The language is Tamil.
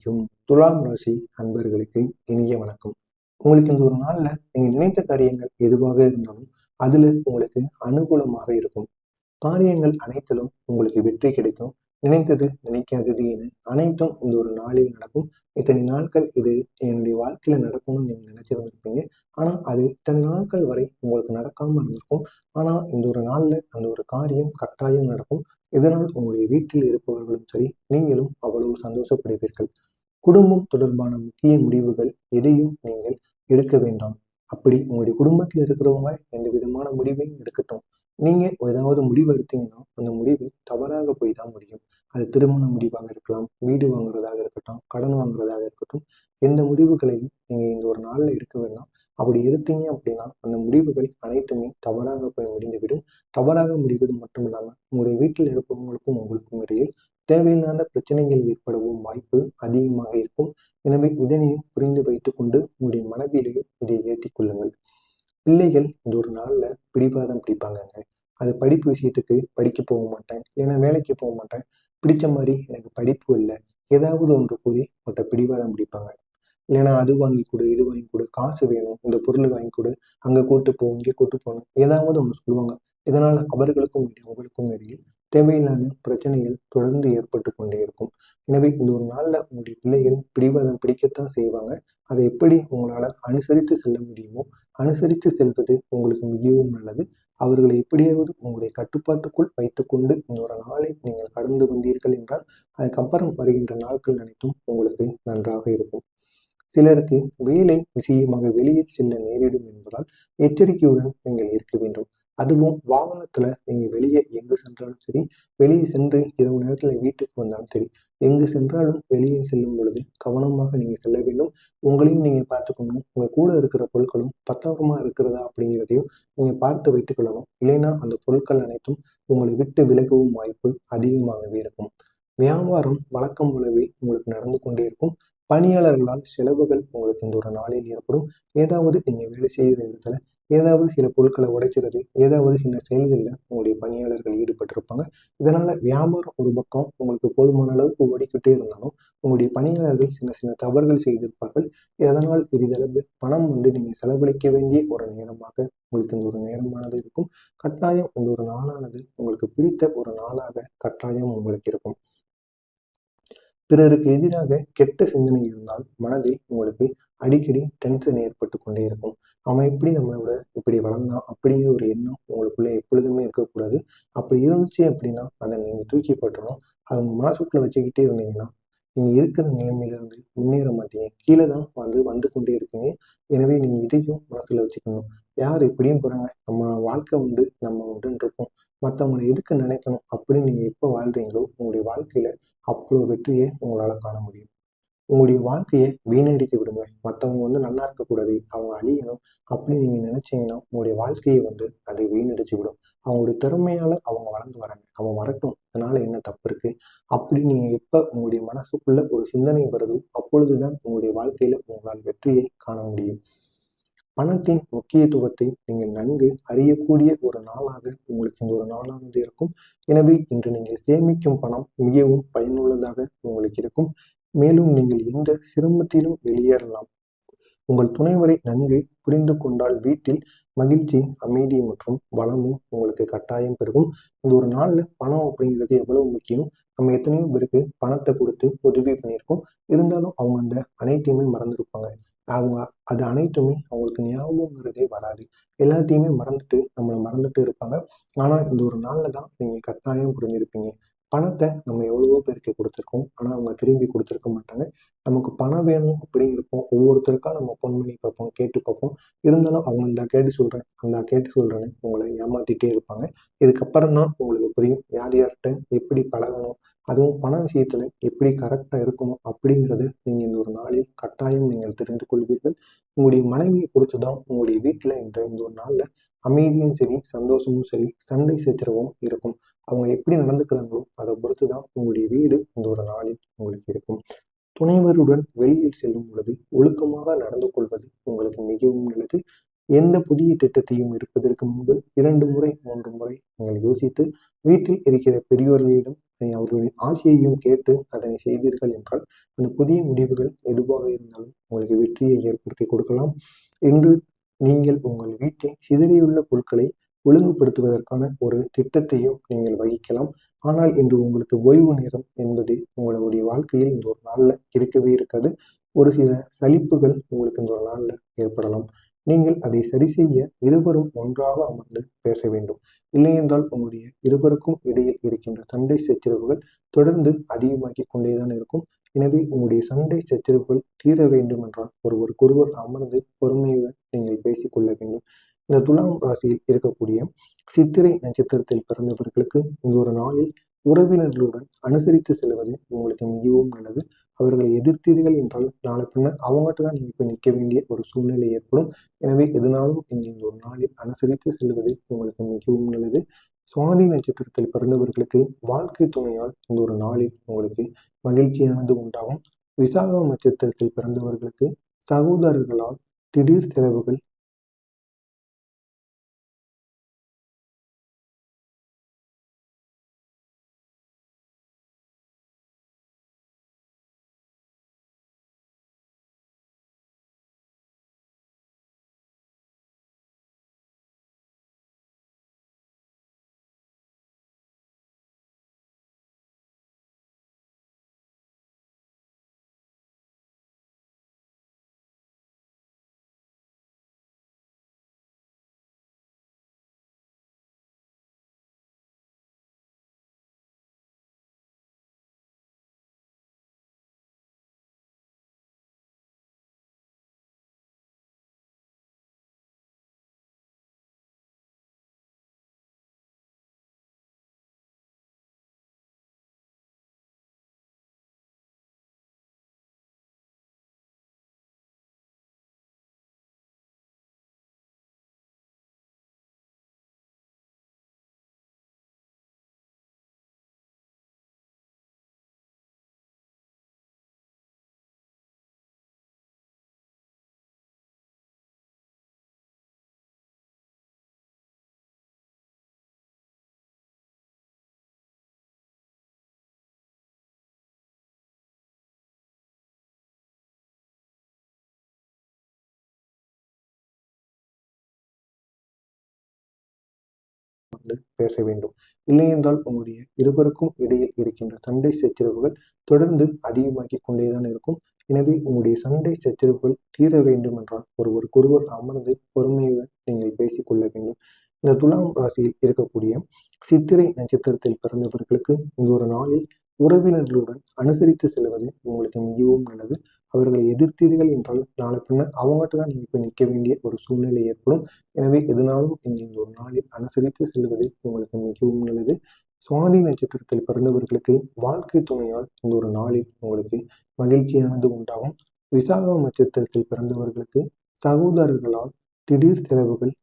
யும் துலாம் ராசி அன்பர்களுக்கு இனிய வணக்கம். உங்களுக்கு இந்த ஒரு நாள்ல நீங்க நினைத்த காரியங்கள் எதுவாக இருந்தாலும் அதுல உங்களுக்கு அனுகூலமாக இருக்கும். காரியங்கள் அனைத்திலும் உங்களுக்கு வெற்றி கிடைக்கும். நினைத்தது நினைக்காதது என அனைத்தும் இந்த ஒரு நாளில் நடக்கும். இத்தனை நாட்கள் இது என்னுடைய வாழ்க்கையில நடக்கணும்னு நீங்க நினைச்சிருந்திருப்பீங்க. ஆனா அது இத்தனை நாட்கள் வரை உங்களுக்கு நடக்காம இருந்திருக்கும். ஆனா இந்த ஒரு நாள்ல அந்த ஒரு காரியம் கட்டாயம் நடக்கும். இதனால் உங்களுடைய வீட்டில் இருப்பவர்களும் சரி, நீங்களும் அவ்வளவு சந்தோஷப்படுவீர்கள். குடும்பம் தொடர்பான முக்கிய முடிவுகள் எதையும் நீங்கள் எடுக்க வேண்டாம். அப்படி உங்களுடைய குடும்பத்தில் இருக்கிறவங்க எந்த விதமான முடிவையும் எடுக்கட்டும். நீங்க ஏதாவது முடிவு எடுத்தீங்கன்னா அந்த முடிவு தவறாக போய் தான் முடியும். அது திருமண முடிவாக இருக்கலாம், வீடு வாங்குறதாக இருக்கட்டும், கடன் வாங்குறதாக இருக்கட்டும். எந்த முடிவுகளையும் நீங்க இந்த ஒரு நாள்ல எடுக்க வேண்டாம். அப்படி எடுத்தீங்க அப்படின்னா அந்த முடிவுகள் அனைத்துமே தவறாக போய் முடிந்துவிடும். தவறாக முடிவது மட்டும் இல்லாம உங்களுடைய வீட்டில் இருப்பவங்களுக்கும் உங்களுக்கும் இடையில் தேவையில்லாத பிரச்சனைகள் ஏற்படவும் வாய்ப்பு அதிகமாக இருக்கும். எனவே இதனையும் புரிந்து வைத்துக் கொண்டு உங்களுடைய மனதிலேயும் இதை ஏற்றிக் கொள்ளுங்கள். பிள்ளைகள் இந்த ஒரு நாள்ல பிடிவாதம் பிடிப்பாங்கங்க. அது படிப்பு விஷயத்துக்கு படிக்க போக மாட்டேன், இல்லைன்னா வேலைக்கு போக மாட்டேன், பிடிச்ச மாதிரி எனக்கு படிப்பு இல்லை, ஏதாவது ஒன்று கூறி உங்கள்கிட்ட பிடிவாதம் பிடிப்பாங்க. இல்லைன்னா அது வாங்கி கொடு, இது வாங்கி கொடு, காசு வேணும், இந்த பொருள் வாங்கி கொடு, அங்க கூட்டு போ, இங்கே கூட்டு போகணும், ஏதாவது ஒன்று சொல்லுவாங்க. இதனால் அவர்களுக்கும் உங்களுக்கும் இடையில் தேவையில்லாத பிரச்சனைகள் தொடர்ந்து ஏற்பட்டு கொண்டே இருக்கும். எனவே இந்த ஒரு நாள்ல உங்களுடைய பிள்ளைகள் பிடிவாதம் பிடிக்கத்தான் செய்வாங்க. அதை எப்படி உங்களால அனுசரித்து செல்ல முடியுமோ அனுசரித்து செல்வது உங்களுக்கு மிகவும் நல்லது. அவர்களை எப்படியாவது உங்களுடைய கட்டுப்பாட்டுக்குள் வைத்துக்கொண்டு இந்த ஒரு நாளை நீங்கள் கடந்து வந்தீர்கள் என்றால் அதுக்கப்புறம் வருகின்ற நாட்கள் அனைத்தும் உங்களுக்கு நன்றாக இருக்கும். சிலருக்கு வேலை விஷயமாக வெளியில் செல்ல நேரிடும் என்பதால் எச்சரிக்கையுடன் நீங்கள் இருக்க வேண்டும். அதுவும் வாகனத்துல நீங்க வெளியே எங்கு சென்றாலும் சரி, வெளியே சென்று இரவு நேரத்துல வீட்டுக்கு வந்தாலும் சரி, எங்கு சென்றாலும் வெளியே செல்லும் பொழுது கவனமாக நீங்க செல்ல வேண்டும். உங்களையும் நீங்க பார்த்துக்கணும். உங்க கூட இருக்கிற பொருட்களும் பத்திரமா இருக்கிறதா அப்படிங்கிறதையும் நீங்க பார்த்து வைத்துக் கொள்ளணும். இல்லைன்னா அந்த பொருட்கள் அனைத்தும் உங்களை விட்டு விலகவும் வாய்ப்பு அதிகமாகவே இருக்கும். வியாபாரம் வழக்கம் போலவே உங்களுக்கு நடந்து கொண்டே இருக்கும். பணியாளர்களால் செலவுகள் உங்களுக்கு இந்த ஒரு நாளில் ஏற்படும். ஏதாவது நீங்க வேலை செய்கிற இடத்துல ஏதாவது சில பொருட்களை உடைக்கிறது, ஏதாவது சின்ன செயல்களில் உங்களுடைய பணியாளர்கள் ஈடுபட்டிருப்பாங்க. இதனால வியாபாரம் ஒரு பக்கம் உங்களுக்கு போதுமான அளவுக்கு ஓடிக்கிட்டே இருந்தாலும் உங்களுடைய பணியாளர்கள் சின்ன சின்ன தவறுகள் செய்திருப்பார்கள். இதனால் சிறிதளவு பணம் நீங்க செலவழிக்க வேண்டிய ஒரு நேரமாக உங்களுக்கு இந்த ஒரு நேரமானது இருக்கும். கட்டாயம் இந்த ஒரு நாளானது உங்களுக்கு பிடித்த ஒரு நாளாக கட்டாயம் உங்களுக்கு இருக்கும். பிறருக்கு எதிராக கெட்ட சிந்தனை இருந்தால் மனதில் உங்களுக்கு அடிக்கடி டென்ஷன் ஏற்பட்டு கொண்டே இருக்கும். அவன் எப்படி நம்மளோட இப்படி வளர்ந்தான் அப்படிங்கிற ஒரு எண்ணம் உங்களுக்குள்ள எப்பொழுதுமே இருக்கக்கூடாது. அப்படி இருந்துச்சு அப்படின்னா அதை நீங்க தூக்கி போட்டுறணும். அதை உங்க மனசுக்குள்ள வச்சுக்கிட்டே இருந்தீங்கன்னா நீங்க இருக்கிற நிலைமையிலிருந்து முன்னேற மாட்டீங்க. கீழே தான் வந்து கொண்டே இருப்பீங்க. எனவே நீங்க இதையும் மனசுல வச்சுக்கணும். யார் எப்படியும் போறாங்க, நம்ம வாழ்க்கை உண்டு, நம்ம உண்டுன்னு இருப்போம். மற்றவங்களை எதுக்கு நினைக்கணும் அப்படின்னு நீங்க எப்போ வாழ்றீங்களோ உங்களுடைய வாழ்க்கையில அவ்வளோ வெற்றியை உங்களால காண முடியும். உங்களுடைய வாழ்க்கையை வீணடிக்க விடுங்க. மற்றவங்க நல்லா இருக்கக்கூடாது, அவங்க அழியணும் அப்படின்னு நீங்க நினைச்சீங்கன்னா உங்களுடைய வாழ்க்கையை அதை வீணடிச்சு விடும். அவங்களுடைய திறமையால அவங்க வளர்ந்து வராங்க, அவன் வரட்டும், அதனால என்ன தப்பு இருக்கு அப்படின்னு நீங்க எப்ப உங்களுடைய மனசுக்குள்ள ஒரு சிந்தனை வருதோ அப்பொழுதுதான் உங்களுடைய வாழ்க்கையில உங்களால் வெற்றியை காண முடியும். பணத்தின் முக்கியத்துவத்தை நீங்கள் நன்கு அறியக்கூடிய ஒரு நாளாக உங்களுக்கு இந்த ஒரு நாளானது இருக்கும். எனவே இன்று நீங்கள் சேமிக்கும் பணம் மிகவும் பயனுள்ளதாக உங்களுக்கு இருக்கும். மேலும் நீங்கள் எந்த சிரமத்திலும் வெளியேறலாம். உங்கள் துணைவரை நன்கு புரிந்து கொண்டால் வீட்டில் மகிழ்ச்சி, அமைதி மற்றும் வளமும் உங்களுக்கு கட்டாயம் பெருகும். இந்த ஒரு நாள்ல பணம் அப்படிங்கிறது எவ்வளவு முக்கியம். நம்ம எத்தனையோ பேருக்கு பணத்தை கொடுத்து உதவி பண்ணியிருக்கோம். இருந்தாலும் அவங்க அந்த அனைத்தையுமே மறந்துருப்பாங்க. அவங்க அது அனைத்துமே அவங்களுக்கு ஞாபகங்கிறதே வராது. எல்லாத்தையுமே மறந்துட்டு நம்மளை மறந்துட்டு இருப்பாங்க. ஆனா இந்த ஒரு நாள்ல தான் நீங்க கட்டாயம் புரிஞ்சிருப்பீங்க. பணத்தை நம்ம எவ்வளவோ பேருக்கு கொடுத்துருக்கோம். ஆனா அவங்க திரும்பி கொடுத்துருக்க மாட்டாங்க. நமக்கு பணம் வேணும் அப்படிங்கிறப்போ ஒவ்வொருத்தருக்கா நம்ம ஃபோன் பண்ணி பார்ப்போம், கேட்டு பார்ப்போம். இருந்தாலும் அவங்க இந்தா கேட்டு சொல்றேன், அந்தா கேட்டு சொல்றேன்னு உங்களை ஏமாத்திட்டே இருப்பாங்க. இதுக்கப்புறம் தான் உங்களுக்கு புரியும் யார் யார்கிட்ட எப்படி பழகணும், அதுவும் பண விஷயத்துல எப்படி கரெக்டா இருக்கணும் அப்படிங்கிறத நீங்க இந்த ஒரு நாளில் கட்டாயம் நீங்கள் தெரிந்து கொள்வீர்கள். உங்களுடைய மனைவியை பொறுத்து தான் உங்களுடைய வீட்டுல இந்த இந்த ஒரு நாள்ல அமைதியும் சரி, சந்தோஷமும் சரி, சண்டை சச்சரவும் இருக்கும். அவங்க எப்படி நடந்துக்கிறாங்களோ அதை பொறுத்து தான் உங்களுடைய வீடு இந்த ஒரு நாளில் உங்களுக்கு இருக்கும். துணைவருடன் வெளியில் செல்லும் பொழுது ஒழுக்கமாக நடந்து கொள்வது உங்களுக்கு மிகவும் நல்லது. எந்த புதிய திட்டத்தையும் எடுப்பதற்கு முன்பு 2 முறை 3 முறை நீங்கள் யோசித்து வீட்டில் இருக்கிற பெரியோர்களிடம் அவர்களின் ஆசையையும் கேட்டு அதனை செய்தீர்கள் என்றால் அந்த புதிய முடிவுகள் எதுவாக இருந்தாலும் உங்களுக்கு வெற்றியை ஏற்படுத்தி கொடுக்கலாம். இன்று நீங்கள் உங்கள் வீட்டில் சிதறியுள்ள பொருட்களை ஒழுங்குபடுத்துவதற்கான ஒரு திட்டத்தையும் நீங்கள் வகிக்கலாம். ஆனால் இன்று உங்களுக்கு ஓய்வு நேரம் என்பது உங்களுடைய வாழ்க்கையில் இந்த ஒரு நாள்ல இருக்கவே இருக்காது. ஒரு சில சலிப்புகள் உங்களுக்கு இந்த ஒரு நாள்ல ஏற்படலாம். நீங்கள் அதை சரி செய்ய இருவரும் ஒன்றாக அமர்ந்து பேச வேண்டும். இல்லையென்றால் உங்களுடைய இருவருக்கும் இடையில் இருக்கின்ற சண்டை சச்சரவுகள் தொடர்ந்து அதிகமாகிக் கொண்டேதான் இருக்கும். எனவே உங்களுடைய சண்டை சச்சரவுகள் தீர வேண்டும் என்றால் ஒருவருக்கொருவர் அமர்ந்து பொறுமையுடன் நீங்கள் பேசிக்கொள்ள வேண்டும். இந்த துலாம் ராசியில் இருக்கக்கூடிய சித்திரை நட்சத்திரத்தில் பிறந்தவர்களுக்கு இந்த ஒரு நாளில் உறவினர்களுடன் அனுசரித்து செல்வது உங்களுக்கு மிகவும் நல்லது. அவர்களை எதிர்த்தீர்கள் என்றால் நாளை பின்ன அவங்ககிட்ட தான் நீங்க போய் நிற்க வேண்டிய ஒரு சூழ்நிலை ஏற்படும். எனவே எதனாலும் நீங்கள் இந்த ஒரு நாளில் அனுசரித்து செல்வது உங்களுக்கு மிகவும் நல்லது. சுவாதி நட்சத்திரத்தில் பிறந்தவர்களுக்கு வாழ்க்கை துணையால் இந்த ஒரு நாளில் உங்களுக்கு மகிழ்ச்சியானது உண்டாகும். விசாகம் நட்சத்திரத்தில் பிறந்தவர்களுக்கு சகோதரர்களால் திடீர் செலவுகள் பேச வேண்டும். இல்லையென்றால் உங்களுடைய இருவருக்கும் இடையில் இருக்கின்ற சண்டை சச்சரவுகள் தொடர்ந்து அதிகமாகிக் கொண்டேதான் இருக்கும். எனவே உங்களுடைய சண்டை சச்சரவுகள் தீர வேண்டும் என்றால் ஒருவருக்கொருவர் அமர்ந்து பொறுமையுடன் நீங்கள் பேசிக்கொள்ள வேண்டும். இந்த துலாம் ராசியில் இருக்கக்கூடிய சித்திரை நட்சத்திரத்தில் பிறந்தவர்களுக்கு இந்த ஒரு நாளில் உறவினர்களுடன் அனுசரித்து செல்வது உங்களுக்கு மிகவும் நல்லது. அவர்களை எதிர்த்தீர்கள் என்றால் நாளை பின்ன அவங்ககிட்ட தான் நீங்க போய் நிற்க வேண்டிய ஒரு சூழ்நிலை ஏற்படும். எனவே எதனாலும் நீங்கள் இந்த ஒரு நாளில் அனுசரித்து செல்வது உங்களுக்கு மிகவும் நல்லது. சுவாதி நட்சத்திரத்தில் பிறந்தவர்களுக்கு வாழ்க்கை துணையால் இந்த ஒரு நாளில் உங்களுக்கு மகிழ்ச்சியானது உண்டாகும். விசாகம் நட்சத்திரத்தில் பிறந்தவர்களுக்கு சகோதரர்களால் திடீர் செலவுகள்